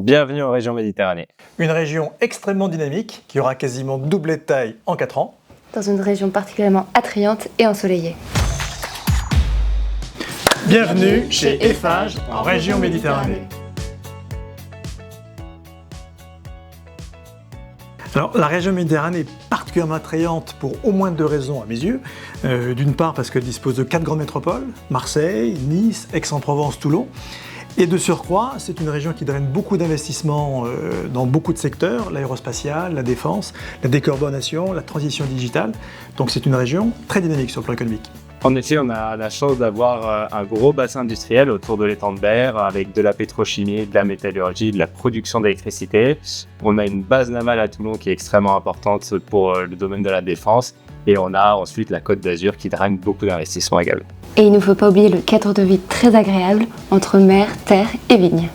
bienvenue en région Méditerranée. Une région extrêmement dynamique qui aura quasiment doublé de taille en 4 ans. Dans une région particulièrement attrayante et ensoleillée. Bienvenue chez Eiffage en région Méditerranée. Alors, la région Méditerranée est particulièrement attrayante pour au moins 2 raisons à mes yeux. D'une part parce qu'elle dispose de 4 grandes métropoles, Marseille, Nice, Aix-en-Provence, Toulon. Et de surcroît, c'est une région qui draine beaucoup d'investissements dans beaucoup de secteurs, l'aérospatial, la défense, la décarbonation, la transition digitale. Donc c'est une région très dynamique sur le plan économique. En effet, on a la chance d'avoir un gros bassin industriel autour de l'étang de Berre avec de la pétrochimie, de la métallurgie, de la production d'électricité. On a une base navale à Toulon qui est extrêmement importante pour le domaine de la défense. Et on a ensuite la Côte d'Azur qui draine beaucoup d'investissements également. Et il ne faut pas oublier le cadre de vie très agréable entre mer, terre et vignes.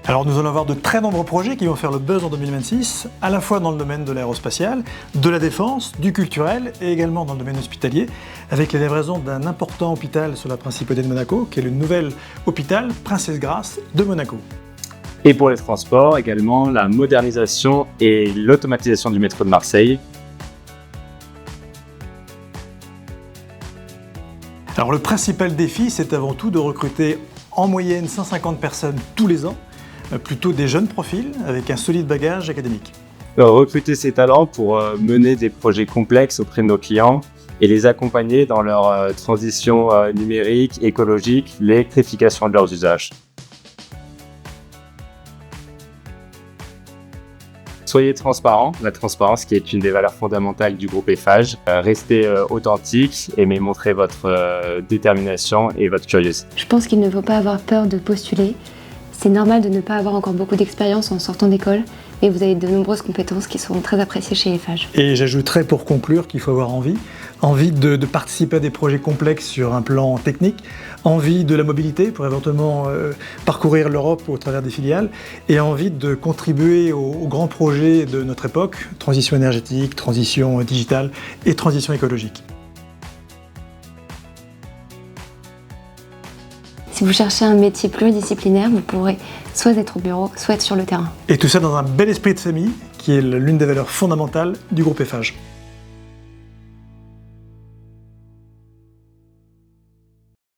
Alors nous allons avoir de très nombreux projets qui vont faire le buzz en 2026, à la fois dans le domaine de l'aérospatial, de la défense, du culturel et également dans le domaine hospitalier, avec la livraison d'un important hôpital sur la Principauté de Monaco, qui est le nouvel hôpital Princesse Grace de Monaco. Et pour les transports, également la modernisation et l'automatisation du métro de Marseille. Alors le principal défi, c'est avant tout de recruter en moyenne 150 personnes tous les ans, plutôt des jeunes profils avec un solide bagage académique. Recruter ces talents pour mener des projets complexes auprès de nos clients et les accompagner dans leur transition numérique, écologique, l'électrification de leurs usages. Soyez transparent, la transparence qui est une des valeurs fondamentales du groupe Eiffage. Restez authentique, aimez montrer votre détermination et votre curiosité. Je pense qu'il ne faut pas avoir peur de postuler. C'est normal de ne pas avoir encore beaucoup d'expérience en sortant d'école, mais vous avez de nombreuses compétences qui seront très appréciées chez Eiffage. Et j'ajouterais pour conclure qu'il faut avoir envie de participer à des projets complexes sur un plan technique, envie de la mobilité pour éventuellement parcourir l'Europe au travers des filiales, et envie de contribuer aux grands projets de notre époque, transition énergétique, transition digitale et transition écologique. Si vous cherchez un métier pluridisciplinaire, vous pourrez soit être au bureau, soit être sur le terrain. Et tout ça dans un bel esprit de famille, qui est l'une des valeurs fondamentales du groupe Eiffage.